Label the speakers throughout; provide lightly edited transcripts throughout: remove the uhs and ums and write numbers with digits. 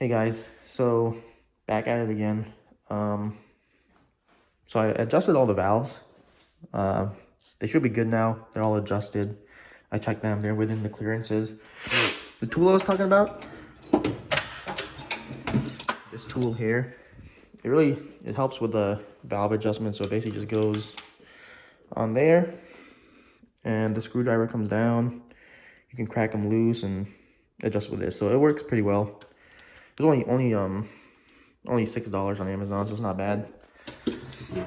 Speaker 1: Hey guys, so back at it again. Um, so I adjusted all the valves. Uh, they should be good now. They're all adjusted. I checked them. They're within the clearances. The tool I was talking about, this tool here, it helps with the valve adjustment. So it basically just goes on there, and the screwdriver comes down. You can crack them loose and adjust with this. So it works pretty well. It's only $6 on Amazon, so it's not bad.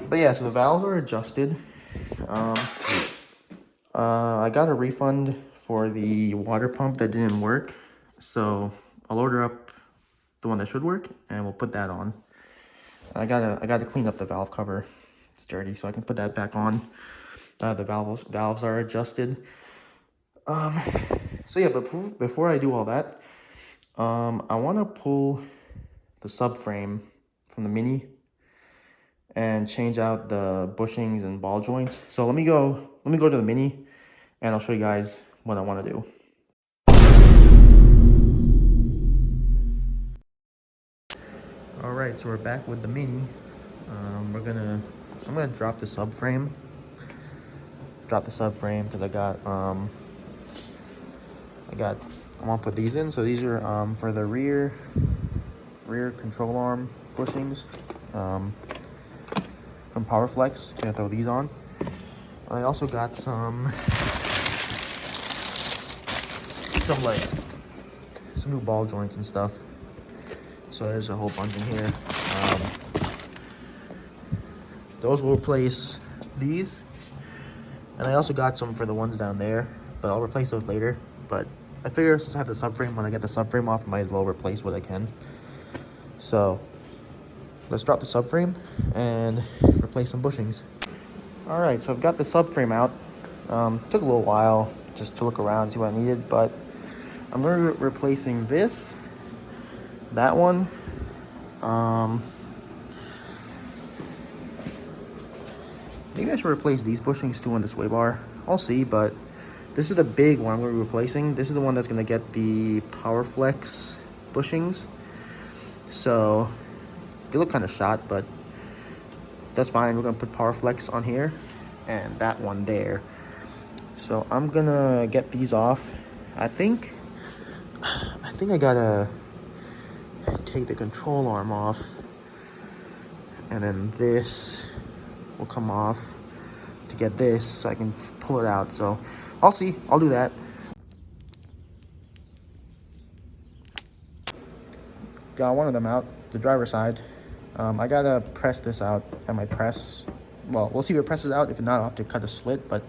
Speaker 1: But yeah, so the valves are adjusted. Um, I got a refund for the water pump that didn't work, so I'll order up the one that should work, and we'll put that on. I gotta clean up the valve cover. It's dirty, so I can put that back on. The valves are adjusted. Um, so yeah, but before I do all that, I want to pull the subframe from the Mini and change out the bushings and ball joints. So let me go to the Mini, and I'll show you guys what I want to do. All right, so we're back with the Mini. I'm gonna drop the subframe. Because I want to put these in. So these are for the rear control arm bushings from PowerFlex. Gonna throw these on. I also got some new ball joints and stuff. So there's a whole bunch in here. Those will replace these. And I also got some for the ones down there, but I'll replace those later. But I figure since I have the subframe, when I get the subframe off, I might as well replace what I can. So let's drop the subframe and replace some bushings. All right, so I've got the subframe out. Took a little while just to look around, see what I needed, but I'm going to be replacing this, that one, maybe I should replace these bushings too on this sway bar. I'll see, but this is the big one I'm going to be replacing. This is the one that's going to get the PowerFlex bushings. So they look kind of shot, but that's fine. We're going to put PowerFlex on here and that one there. So I'm going to get these off. I think I got to take the control arm off. And then this will come off to get this so I can pull it out. So I'll see. I'll do that. Got one of them out, the driver's side. I gotta press this out at my press. Well, we'll see if it presses out. If not, I'll have to cut a slit, but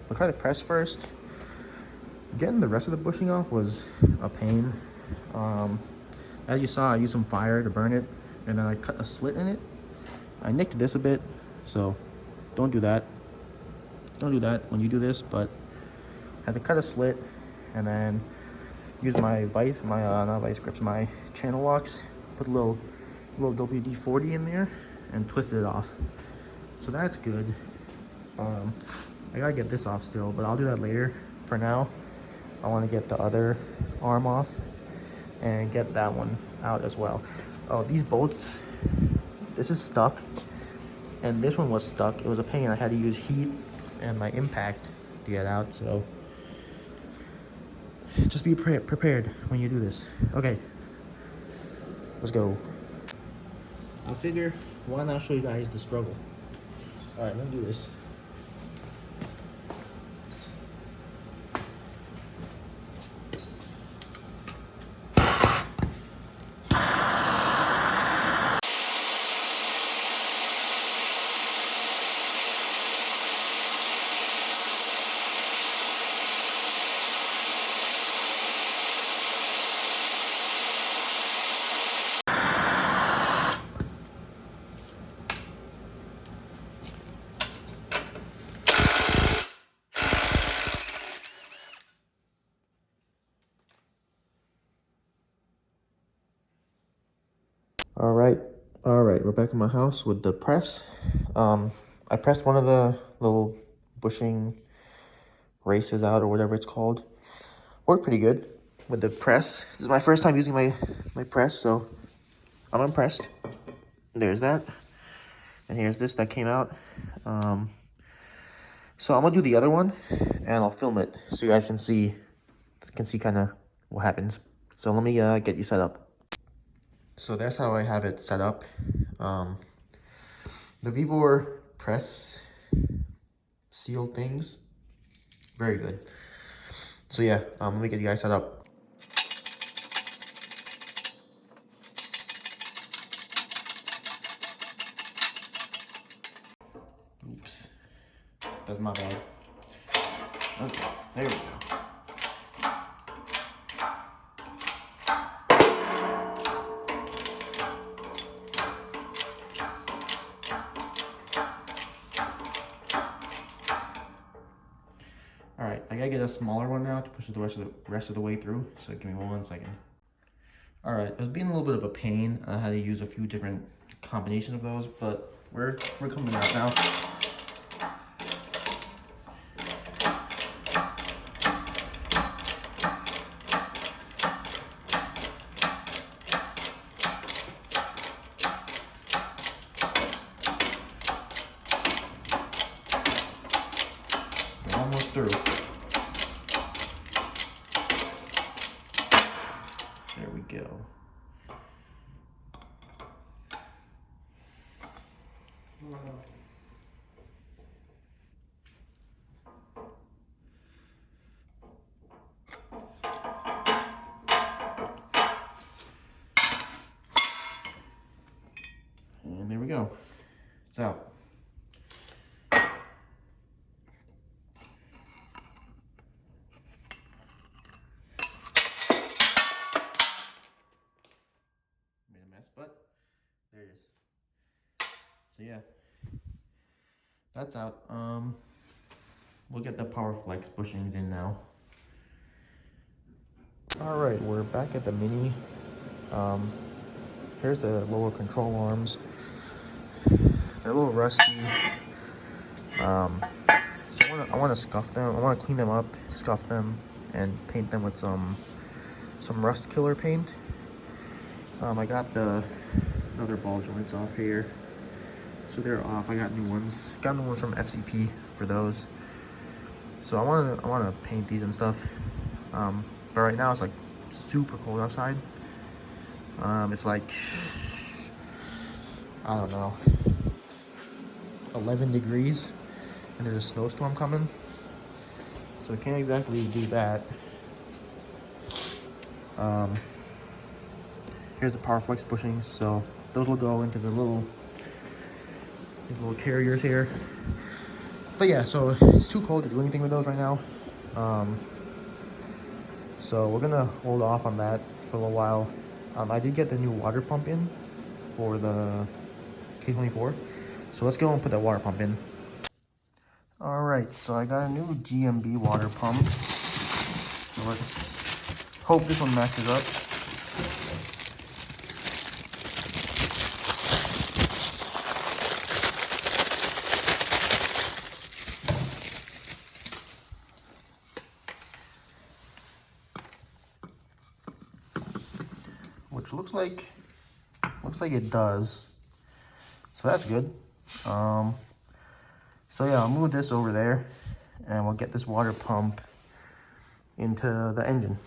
Speaker 1: we'll try to press first. Getting the rest of the bushing off was a pain. As you saw, I used some fire to burn it, and then I cut a slit in it. I nicked this a bit, so don't do that. Don't do that when you do this, but I had to cut a slit and then use my not vice grips, my channel locks, put a little WD-40 in there and twisted it off. So that's good. I gotta get this off still, but I'll do that later. For now, I want to get the other arm off and get that one out as well. Oh, these bolts, this is stuck, and this one was stuck. It was a pain. I had to use heat and my impact to get out, so just be prepared when you do this. Okay, let's go. I figure, why not show you guys the struggle? All right, let's do this. All right, we're back in my house with the press. I pressed one of the little bushing races out or whatever it's called. Worked pretty good with the press. This is my first time using my my press, so I'm impressed. There's that. And here's this that came out. So I'm gonna do the other one, and I'll film it so you guys can see kind of what happens. So let me get you set up. So that's how I have it set up. The Vivor press seal things, very good. So yeah, let me get you guys set up. Oops, that's my bad. Okay, there we go. All right, I gotta get a smaller one now to push it the rest of the way through. So give me 1 second. All right, it was being a little bit of a pain. I had to use a few different combinations of those, but we're coming out now. We're almost through. There we go. And there we go. It's out. Made a mess, but there it is. So yeah, that's out. We'll get the Power Flex bushings in now. All right, we're back at the Mini. Here's the lower control arms. They're a little rusty. So I want to scuff them. I want to clean them up, scuff them, and paint them with some rust killer paint. I got the other ball joints off here, so they're off. I got new ones. Got new ones from FCP for those. So I want to paint these and stuff. But right now it's like super cold outside. It's like, I don't know, 11 degrees, and there's a snowstorm coming. So we can't exactly do that. Here's the Power Flex bushings. So those will go into the little carriers here. But yeah, so it's too cold to do anything with those right now. So we're gonna hold off on that for a little while. I did get the new water pump in for the K24. So let's go and put that water pump in. All right, so I got a new GMB water pump. So let's hope this one matches up. Which looks like it does. So that's good. So yeah, I'll move this over there and we'll get this water pump into the engine.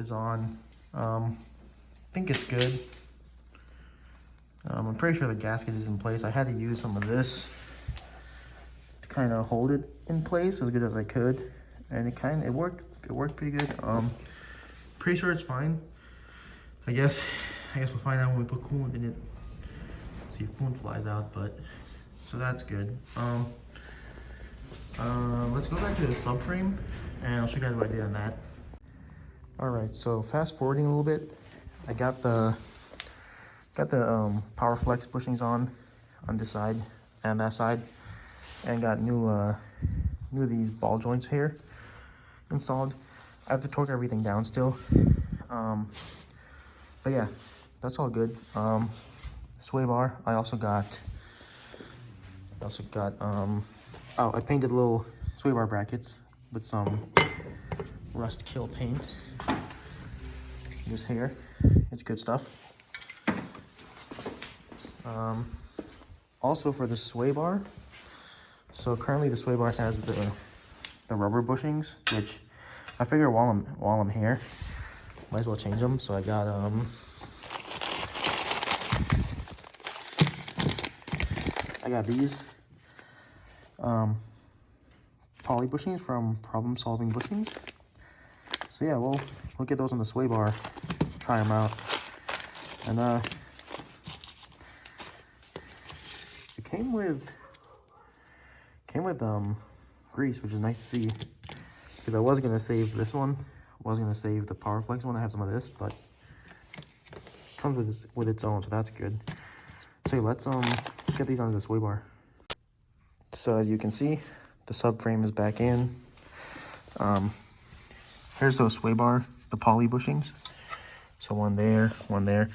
Speaker 1: is on. I think it's good. I'm pretty sure the gasket is in place. I had to use some of this to kind of hold it in place as good as I could, and it worked. It worked pretty good. Pretty sure it's fine. I guess we'll find out when we put coolant in it. See if coolant flies out, but so that's good. Let's go back to the subframe, and I'll show you guys what I did on that. All right, so fast forwarding a little bit, I got the power flex bushings on this side and that side, and got new these ball joints here installed. I have to torque everything down still, but yeah, that's all good. Sway bar, I also got oh, I painted little sway bar brackets with some rust kill paint. This here, it's good stuff. Also for the sway bar, so currently the sway bar has the rubber bushings, which I figure while I'm here, might as well change them. So I got these poly bushings from Problem Solving Bushings. So yeah, we'll get those on the sway bar, try them out, and it came with grease, which is nice to see, because I was gonna save this one. I was gonna save the Power Flex one. I have some of this, but it comes with its own, so that's good. So let's get these onto the sway bar. So as you can see, the subframe is back in. Here's those sway bar, the poly bushings. So one there, one there.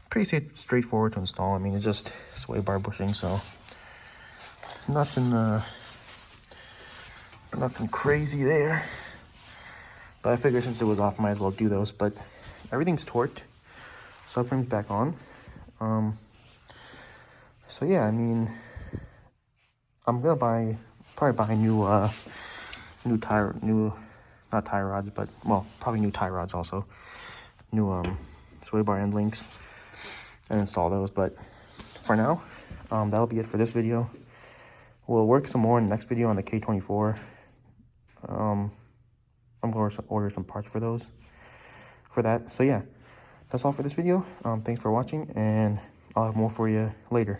Speaker 1: Pretty straightforward to install. I mean, it's just sway bar bushing, so nothing crazy there. But I figured since it was off, I might as well do those. But everything's torqued. Subframe's back on. So yeah, I mean, I'm gonna probably buy not tie rods, but well, probably new tie rods also. New sway bar end links, and install those. But for now, that'll be it for this video. We'll work some more in the next video on the K24. I'm going to order some parts for that. So yeah, that's all for this video. Thanks for watching, and I'll have more for you later.